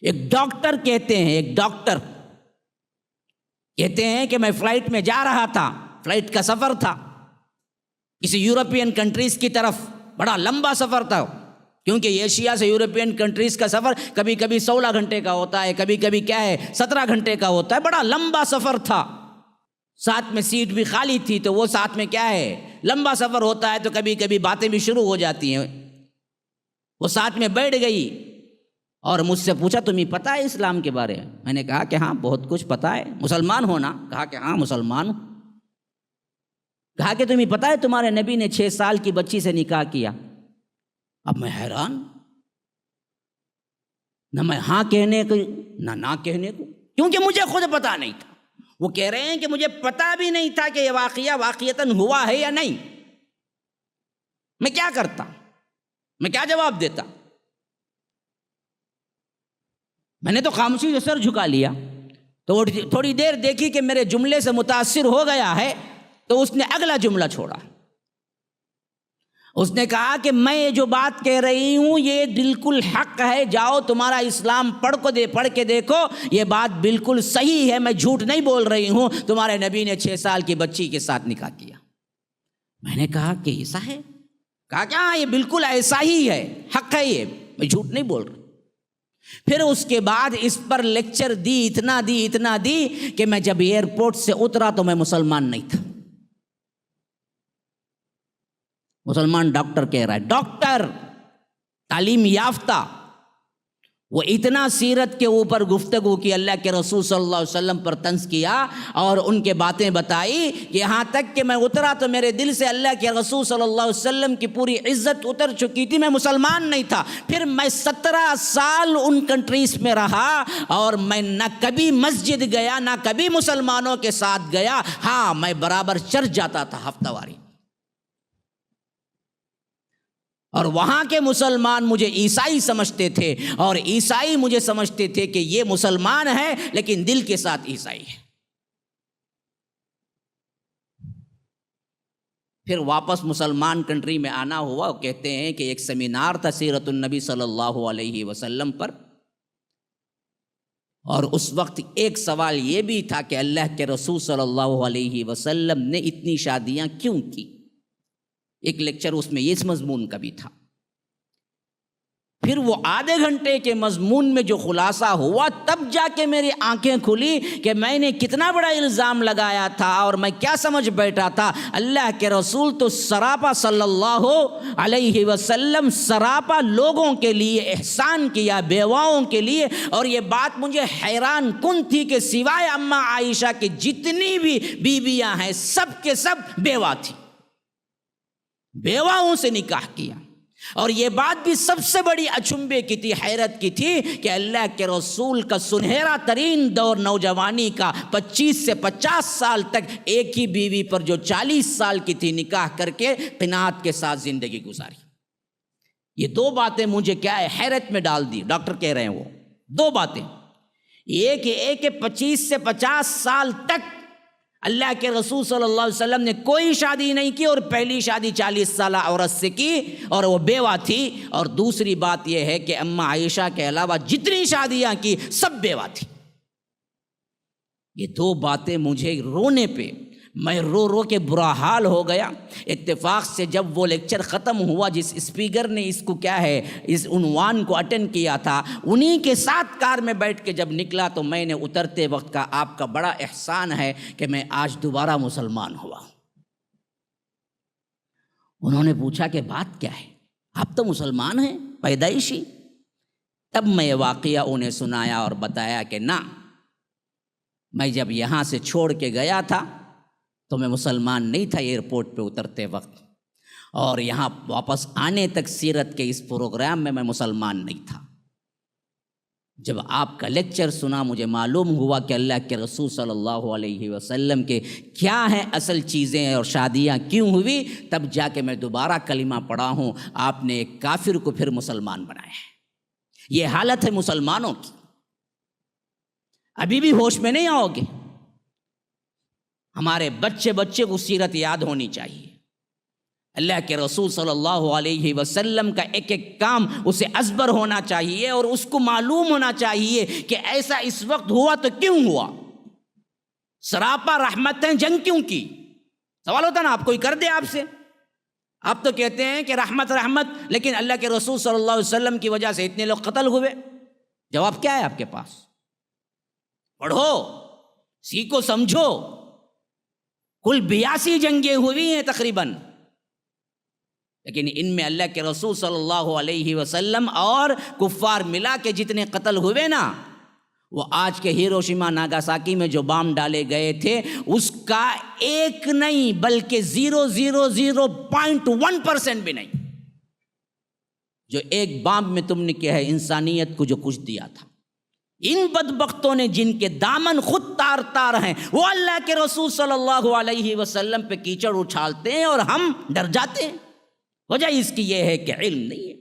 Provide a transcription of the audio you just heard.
ایک ڈاکٹر کہتے ہیں، ایک ڈاکٹر کہتے ہیں کہ میں فلائٹ میں جا رہا تھا، فلائٹ کا سفر تھا کسی یورپین کنٹریز کی طرف، بڑا لمبا سفر تھا، کیونکہ ایشیا سے یورپین کنٹریز کا سفر کبھی کبھی 16 گھنٹے کا ہوتا ہے، کبھی کبھی کیا ہے 17 گھنٹے کا ہوتا ہے، بڑا لمبا سفر تھا، ساتھ میں سیٹ بھی خالی تھی، تو وہ ساتھ میں کیا ہے لمبا سفر ہوتا ہے تو کبھی کبھی باتیں بھی شروع ہو جاتی ہیں۔ وہ ساتھ میں بیٹھ گئی اور مجھ سے پوچھا تمہیں پتہ ہے اسلام کے بارے میں نے کہا کہ ہاں بہت کچھ پتہ ہے۔ مسلمان ہونا؟ کہا کہ ہاں مسلمان ہوں۔ کہا کہ تمہیں پتہ ہے تمہارے نبی نے 6 سال کی بچی سے نکاح کیا؟ اب میں حیران، نہ میں ہاں کہنے کو نہ کہنے کو، کیونکہ مجھے خود پتہ نہیں تھا۔ وہ کہہ رہے ہیں کہ مجھے پتہ بھی نہیں تھا کہ یہ واقعہ واقعتاً ہوا ہے یا نہیں، میں کیا کرتا، میں کیا جواب دیتا؟ میں نے تو خاموشی سے سر جھکا لیا۔ تو تھوڑی دیر دیکھی کہ میرے جملے سے متاثر ہو گیا ہے، تو اس نے اگلا جملہ چھوڑا، اس نے کہا کہ میں یہ جو بات کہہ رہی ہوں یہ بالکل حق ہے، جاؤ تمہارا اسلام پڑھ کے دیکھو، یہ بات بالکل صحیح ہے، میں جھوٹ نہیں بول رہی ہوں، تمہارے نبی نے 6 سال کی بچی کے ساتھ نکاح کیا۔ میں نے کہا کہ ایسا ہے؟ کہا کہ ہاں یہ بالکل ایسا ہی ہے، حق ہے، یہ میں جھوٹ نہیں بول رہی۔ پھر اس کے بعد اس پر لیکچر دی، اتنا دی کہ میں جب ایئرپورٹ سے اترا تو میں مسلمان نہیں تھا۔ مسلمان ڈاکٹر کہہ رہا ہے، ڈاکٹر تعلیم یافتہ، وہ اتنا سیرت کے اوپر گفتگو کی، اللہ کے رسول صلی اللہ علیہ وسلم پر طنز کیا اور ان کے باتیں بتائی، یہاں تک کہ میں اترا تو میرے دل سے اللہ کے رسول صلی اللہ علیہ وسلم کی پوری عزت اتر چکی تھی، میں مسلمان نہیں تھا۔ پھر میں 17 سال ان کنٹریز میں رہا اور میں نہ کبھی مسجد گیا، نہ کبھی مسلمانوں کے ساتھ گیا، ہاں میں برابر چرچ جاتا تھا ہفتہ واری، اور وہاں کے مسلمان مجھے عیسائی سمجھتے تھے، اور عیسائی مجھے سمجھتے تھے کہ یہ مسلمان ہے لیکن دل کے ساتھ عیسائی ہے۔ پھر واپس مسلمان کنٹری میں آنا ہوا، کہتے ہیں کہ ایک سیمینار تھا سیرت النبی صلی اللہ علیہ وسلم پر، اور اس وقت ایک سوال یہ بھی تھا کہ اللہ کے رسول صلی اللہ علیہ وسلم نے اتنی شادیاں کیوں کی؟ ایک لیکچر اس میں اس مضمون کا بھی تھا۔ پھر وہ آدھے گھنٹے کے مضمون میں جو خلاصہ ہوا، تب جا کے میری آنکھیں کھلی کہ میں نے کتنا بڑا الزام لگایا تھا اور میں کیا سمجھ بیٹھا تھا۔ اللہ کے رسول تو سراپا صلی اللہ علیہ وسلم سراپا لوگوں کے لیے احسان کیا، بیواؤں کے لیے، اور یہ بات مجھے حیران کن تھی کہ سوائے اماں عائشہ کے جتنی بھی بیویاں ہیں سب کے سب بیوہ تھی، بیواؤں سے نکاح کیا۔ اور یہ بات بھی سب سے بڑی اچنبے کی تھی، حیرت کی تھی کہ اللہ کے رسول کا سنہرا ترین دور نوجوانی کا 25 سے 50 سال تک ایک ہی بیوی پر جو 40 سال کی تھی نکاح کر کے قناعت کے ساتھ زندگی گزاری۔ یہ 2 باتیں مجھے کیا ہے حیرت میں ڈال دی۔ ڈاکٹر کہہ رہے ہیں وہ 2 باتیں، ایک 25 سے 50 سال تک اللہ کے رسول صلی اللہ علیہ وسلم نے کوئی شادی نہیں کی، اور پہلی شادی 40 سالہ عورت سے کی اور وہ بیوہ تھی، اور دوسری بات یہ ہے کہ اماں عائشہ کے علاوہ جتنی شادیاں کی سب بیوہ تھی۔ یہ 2 باتیں مجھے رونے پہ، میں رو رو کے برا حال ہو گیا۔ اتفاق سے جب وہ لیکچر ختم ہوا، جس اسپیکر نے اس کو کیا ہے اس عنوان کو اٹینڈ کیا تھا، انہی کے ساتھ کار میں بیٹھ کے جب نکلا تو میں نے اترتے وقت کہا آپ کا بڑا احسان ہے کہ میں آج دوبارہ مسلمان ہوا۔ انہوں نے پوچھا کہ بات کیا ہے، آپ تو مسلمان ہیں پیدائشی؟ تب میں یہ واقعہ انہیں سنایا اور بتایا کہ نہ، میں جب یہاں سے چھوڑ کے گیا تھا تو میں مسلمان نہیں تھا ایئرپورٹ پہ اترتے وقت، اور یہاں واپس آنے تک سیرت کے اس پروگرام میں مسلمان نہیں تھا۔ جب آپ کا لیکچر سنا مجھے معلوم ہوا کہ اللہ کے رسول صلی اللہ علیہ وسلم کے کیا ہیں اصل چیزیں اور شادیاں کیوں ہوئی، تب جا کے میں دوبارہ کلمہ پڑھا ہوں۔ آپ نے ایک کافر کو پھر مسلمان بنایا ہے۔ یہ حالت ہے مسلمانوں کی۔ ابھی بھی ہوش میں نہیں آؤ گے؟ ہمارے بچے کو سیرت یاد ہونی چاہیے۔ اللہ کے رسول صلی اللہ علیہ وسلم کا ایک ایک کام اسے ازبر ہونا چاہیے اور اس کو معلوم ہونا چاہیے کہ ایسا اس وقت ہوا تو کیوں ہوا، سراپا رحمتیں جنگ کیوں کی؟ سوال ہوتا نا، آپ کوئی کر دے آپ سے، آپ تو کہتے ہیں کہ رحمت رحمت، لیکن اللہ کے رسول صلی اللہ علیہ وسلم کی وجہ سے اتنے لوگ قتل ہوئے، جواب کیا ہے آپ کے پاس؟ پڑھو، سیکھو، سمجھو، کل 82 جنگیں ہوئی ہیں تقریباً، لیکن ان میں اللہ کے رسول صلی اللہ علیہ وسلم اور کفار ملا کے جتنے قتل ہوئے نا، وہ آج کے ہیروشیما ناگاساکی میں جو بام ڈالے گئے تھے اس کا ایک نہیں بلکہ 0.01% بھی نہیں، جو ایک بام میں تم نے کیا ہے انسانیت کو جو کچھ دیا تھا۔ ان بدبختوں نے جن کے دامن خود تار تار ہیں، وہ اللہ کے رسول صلی اللہ علیہ وسلم پہ کیچڑ اچھالتے ہیں اور ہم ڈر جاتے ہیں۔ وجہ اس کی یہ ہے کہ علم نہیں ہے۔